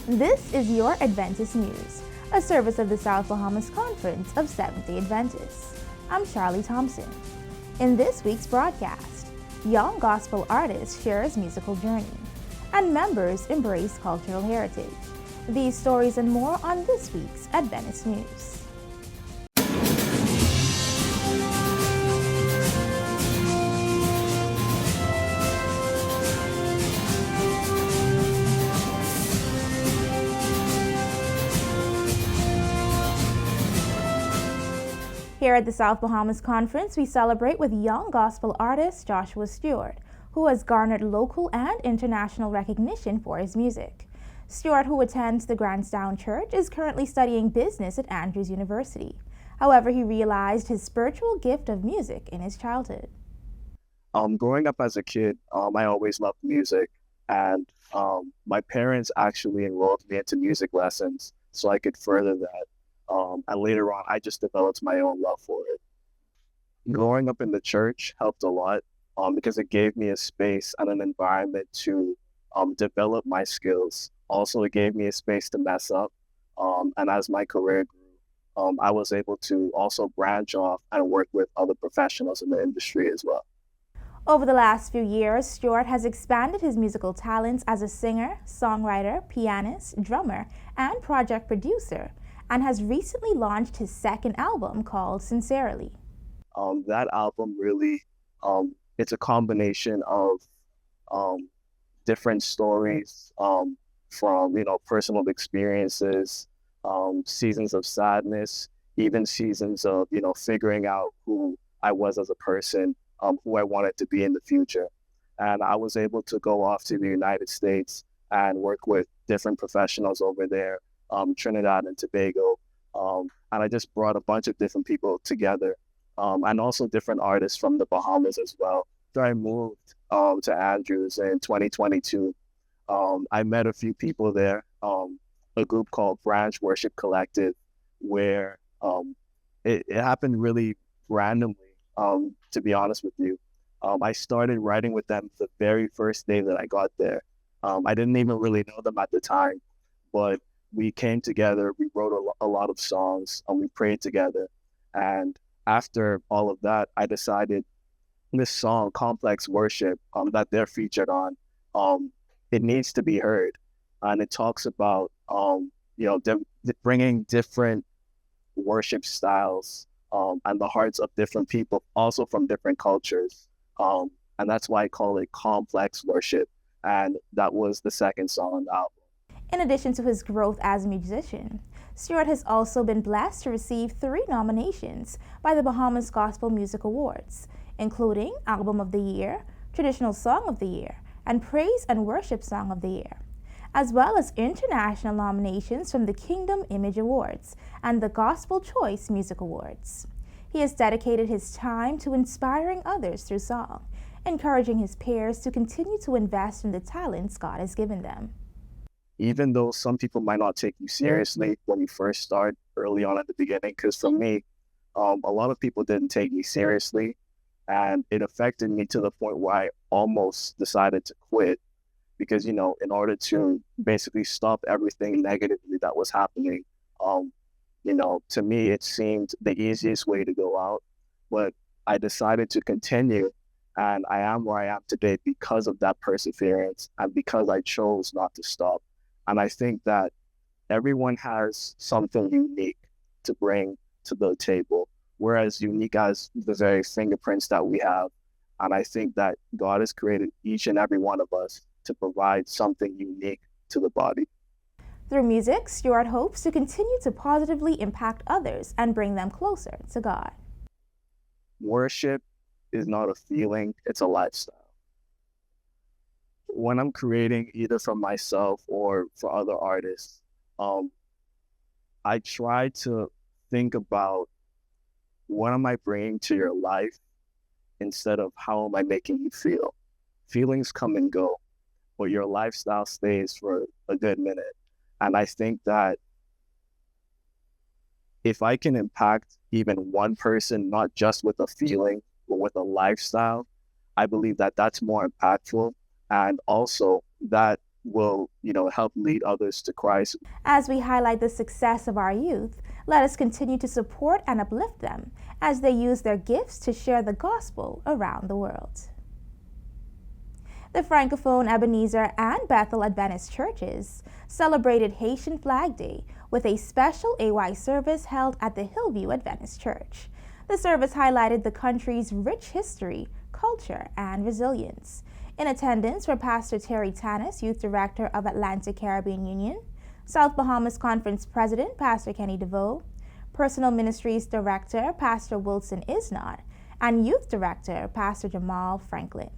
This is your Adventist News, a service of the South Bahamas Conference of Seventh-day Adventists. I'm Charlie Thompson. In this week's broadcast, young gospel artist shares musical journey, and members embrace cultural heritage. These stories and more on this week's Adventist News. Here at the South Bahamas Conference, we celebrate with young gospel artist Joshua Stewart, who has garnered local and international recognition for his music. Stewart, who attends the Grandstown Church, is currently studying business at Andrews University. However, he realized his spiritual gift of music in his childhood. Growing up as a kid, I always loved music, and my parents actually enrolled me into music lessons so I could further that. And later on, I just developed my own love for it. Growing up in the church helped a lot because it gave me a space and an environment to develop my skills. Also, it gave me a space to mess up. And as my career grew, I was able to also branch off and work with other professionals in the industry as well. Over the last few years, Stewart has expanded his musical talents as a singer, songwriter, pianist, drummer, and project producer, and has recently launched his second album called Sincerely. That album really, it's a combination of different stories from, personal experiences, seasons of sadness, even seasons of, figuring out who I was as a person, who I wanted to be in the future. And I was able to go off to the United States and work with different professionals over there, Trinidad and Tobago. And I just brought a bunch of different people together, and also different artists from the Bahamas as well. After I moved to Andrews in 2022, I met a few people there, a group called Branch Worship Collective, where it happened really randomly, to be honest with you. I started writing with them the very first day that I got there. I didn't even really know them at the time, but we came together, we wrote a lot of songs, and we prayed together. And after all of that, I decided this song, Complex Worship, that they're featured on, it needs to be heard. And it talks about, bringing different worship styles and the hearts of different people, also from different cultures. And that's why I call it Complex Worship. And that was the second song on the album. In addition to his growth as a musician, Stewart has also been blessed to receive 3 nominations by the Bahamas Gospel Music Awards, including Album of the Year, Traditional Song of the Year, and Praise and Worship Song of the Year, as well as international nominations from the Kingdom Image Awards and the Gospel Choice Music Awards. He has dedicated his time to inspiring others through song, encouraging his peers to continue to invest in the talents God has given them. Even though some people might not take you seriously when you first start early on at the beginning, because for me, a lot of people didn't take me seriously, and it affected me to the point where I almost decided to quit because, in order to basically stop everything negatively that was happening, to me, it seemed the easiest way to go out, but I decided to continue, and I am where I am today because of that perseverance and because I chose not to stop. And I think that everyone has something unique to bring to the table. We're as unique as the very fingerprints that we have. And I think that God has created each and every one of us to provide something unique to the body. Through music, Stewart hopes to continue to positively impact others and bring them closer to God. Worship is not a feeling, it's a lifestyle. When I'm creating either for myself or for other artists, I try to think about what am I bringing to your life instead of how am I making you feel. Feelings come and go, but your lifestyle stays for a good minute. And I think that if I can impact even one person, not just with a feeling, but with a lifestyle, I believe that that's more impactful. And also that will, help lead others to Christ. As we highlight the success of our youth, let us continue to support and uplift them as they use their gifts to share the gospel around the world. The Francophone Ebenezer and Bethel Adventist churches celebrated Haitian Flag Day with a special AY service held at the Hillview Adventist Church. The service highlighted the country's rich history, culture, and resilience. In attendance were Pastor Terry Tanis, Youth Director of Atlantic Caribbean Union, South Bahamas Conference President Pastor Kenny DeVoe, Personal Ministries Director Pastor Wilson Isnot, and Youth Director Pastor Jamal Franklin.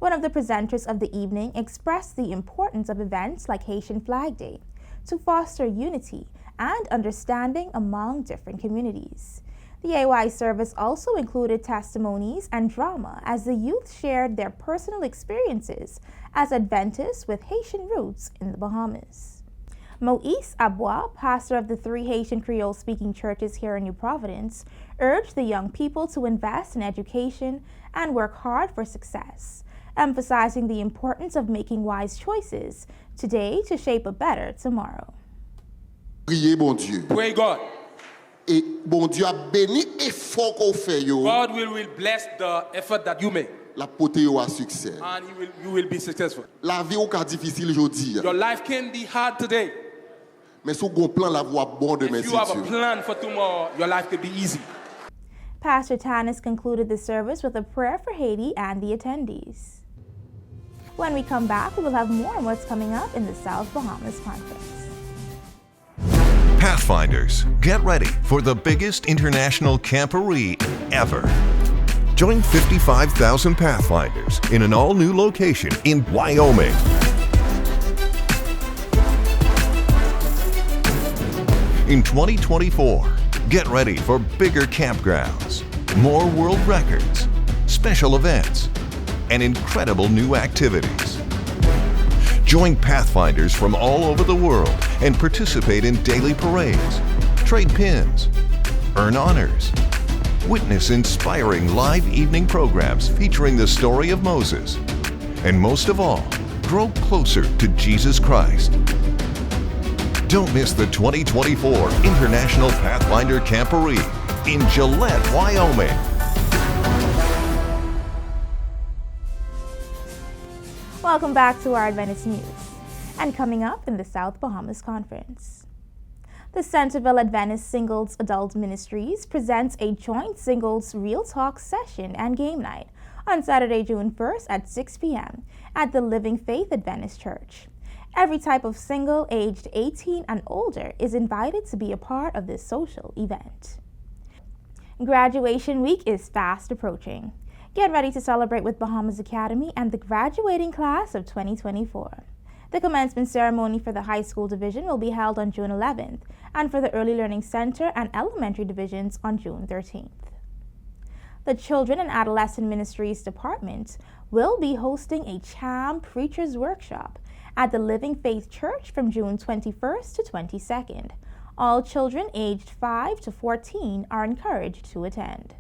One of the presenters of the evening expressed the importance of events like Haitian Flag Day to foster unity and understanding among different communities. The AY service also included testimonies and drama as the youth shared their personal experiences as Adventists with Haitian roots in the Bahamas. Moïse Abois, pastor of the 3 Haitian Creole-speaking churches here in New Providence, urged the young people to invest in education and work hard for success, emphasizing the importance of making wise choices today to shape a better tomorrow. Priez bon Dieu. Pray God. Et bon Dieu a béni effort qu'on fait yo. God will bless the effort that you make. La pote yo a succès. And you will be successful. La vie ou ka difficile jodi. Your life can be hard today. Mais sou gon plan la voie bon demain. If you have a plan for tomorrow, your life could be easy. Pastor Tanis concluded the service with a prayer for Haiti and the attendees. When we come back, we will have more on what's coming up in the South Bahamas Conference. Pathfinders, get ready for the biggest international camporee ever. Join 55,000 Pathfinders in an all-new location in Wyoming. In 2024, get ready for bigger campgrounds, more world records, special events, and incredible new activities. Join Pathfinders from all over the world and participate in daily parades, trade pins, earn honors, witness inspiring live evening programs featuring the story of Moses, and most of all, grow closer to Jesus Christ. Don't miss the 2024 International Pathfinder Camporee in Gillette, Wyoming. Welcome back to our Adventist News. And coming up in the South Bahamas Conference. The Centerville Adventist Singles Adult Ministries presents a joint singles Real Talk session and game night on Saturday, June 1st at 6 p.m. at the Living Faith Adventist Church. Every type of single aged 18 and older is invited to be a part of this social event. Graduation week is fast approaching. Get ready to celebrate with Bahamas Academy and the graduating class of 2024. The commencement ceremony for the high school division will be held on June 11th, and for the Early Learning Center and elementary divisions on June 13th. The Children and Adolescent Ministries Department will be hosting a CHAM Preachers Workshop at the Living Faith Church from June 21st to 22nd. All children aged 5 to 14 are encouraged to attend.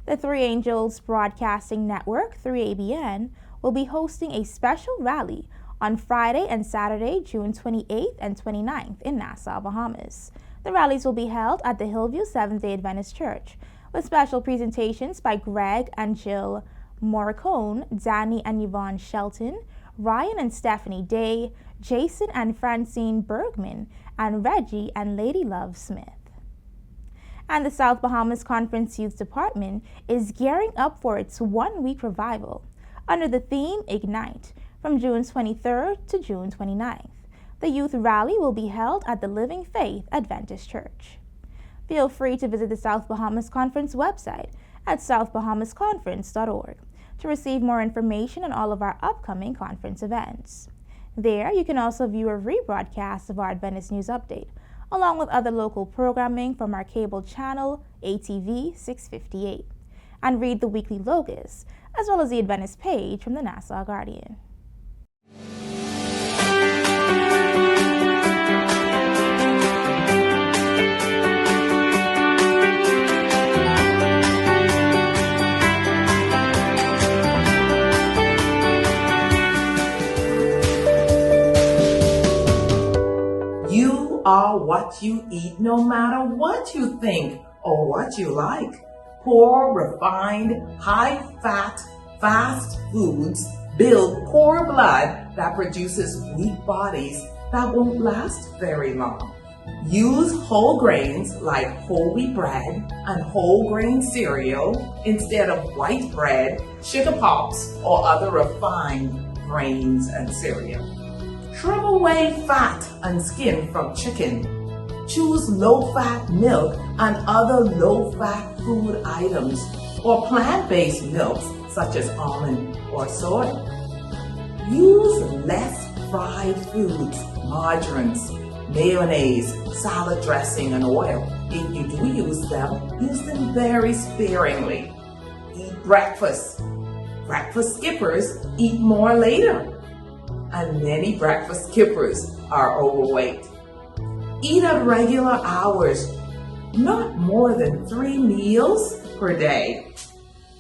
The Three Angels Broadcasting Network, 3ABN, will be hosting a special rally on Friday and Saturday, June 28th and 29th in Nassau, Bahamas. The rallies will be held at the Hillview Seventh-day Adventist Church, with special presentations by Greg and Jill Morricone, Danny and Yvonne Shelton, Ryan and Stephanie Day, Jason and Francine Bergman, and Reggie and Lady Love Smith. And the South Bahamas Conference Youth Department is gearing up for its one-week revival under the theme Ignite from June 23rd to June 29th. The youth rally will be held at the Living Faith Adventist Church. Feel free to visit the South Bahamas Conference website at southbahamasconference.org to receive more information on all of our upcoming conference events. There, you can also view a rebroadcast of our Adventist News Update, along with other local programming from our cable channel, ATV 658, and read the weekly Logos, as well as the Adventist page from the Nassau Guardian. are what you eat, no matter what you think or what you like. Poor, refined, high-fat, fast foods build poor blood that produces weak bodies that won't last very long. Use whole grains like whole wheat bread and whole grain cereal instead of white bread, sugar pops, or other refined grains and cereal. Trim away fat and skin from chicken. Choose low-fat milk and other low-fat food items or plant-based milks such as almond or soy. Use less fried foods, margarines, mayonnaise, salad dressing, and oil. If you do use them very sparingly. Eat breakfast. Breakfast skippers eat more later. And many breakfast skippers are overweight. Eat at regular hours, not more than 3 meals per day.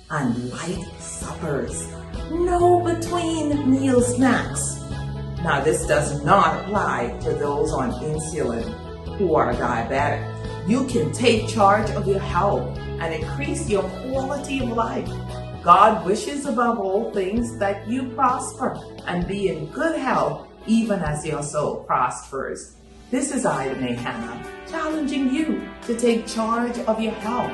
And light suppers, no between meal snacks. Now, this does not apply to those on insulin who are diabetic. You can take charge of your health and increase your quality of life. God wishes above all things that you prosper and be in good health even as your soul prospers. This is Ida Mae Hannah, challenging you to take charge of your health.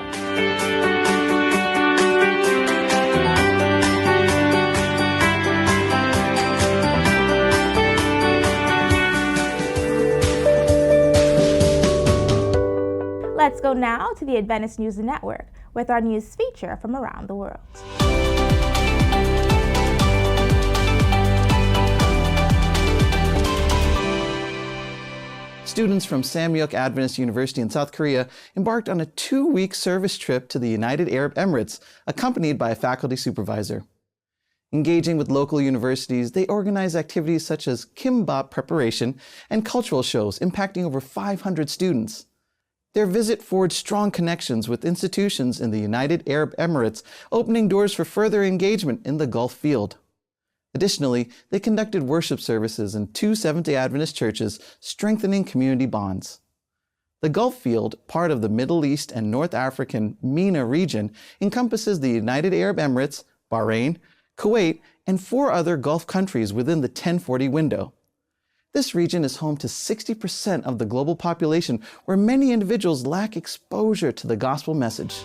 Let's go now to the Adventist News Network with our news feature from around the world. Students from Samyuk Adventist University in South Korea embarked on a 2-week service trip to the United Arab Emirates, accompanied by a faculty supervisor. Engaging with local universities, they organized activities such as kimbap preparation and cultural shows impacting over 500 students. Their visit forged strong connections with institutions in the United Arab Emirates, opening doors for further engagement in the Gulf field. Additionally, they conducted worship services in 2 Seventh-day Adventist churches, strengthening community bonds. The Gulf field, part of the Middle East and North African MENA region, encompasses the United Arab Emirates, Bahrain, Kuwait, and 4 other Gulf countries within the 1040 window. This region is home to 60% of the global population, where many individuals lack exposure to the gospel message.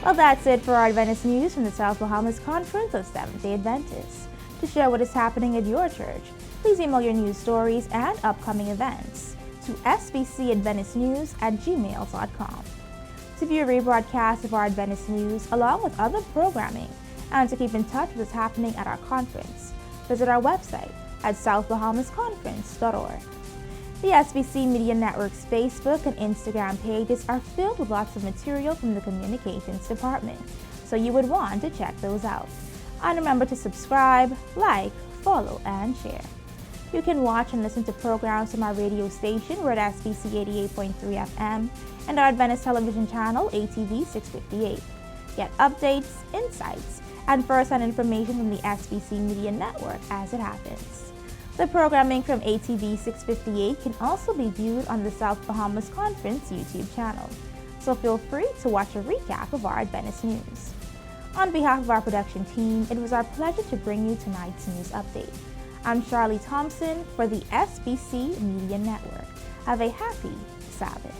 Well, that's it for our Adventist news from the South Bahamas Conference of Seventh-day Adventists. To share what is happening at your church, please email your news stories and upcoming events to sbcadventistnews@gmail.com. To view a rebroadcast of our Adventist news along with other programming and to keep in touch with what's happening at our conference, visit our website at southbahamasconference.org. The SBC Media Network's Facebook and Instagram pages are filled with lots of material from the Communications Department, so you would want to check those out. And remember to subscribe, like, follow, and share. You can watch and listen to programs from our radio station. We're at SBC 88.3 FM and our Adventist television channel, ATV 658. Get updates, insights, and first-hand information from the SBC Media Network as it happens. The programming from ATV 658 can also be viewed on the South Bahamas Conference YouTube channel, so feel free to watch a recap of our Adventist news. On behalf of our production team, it was our pleasure to bring you tonight's news update. I'm Charlie Thompson for the SBC Media Network. Have a happy Sabbath.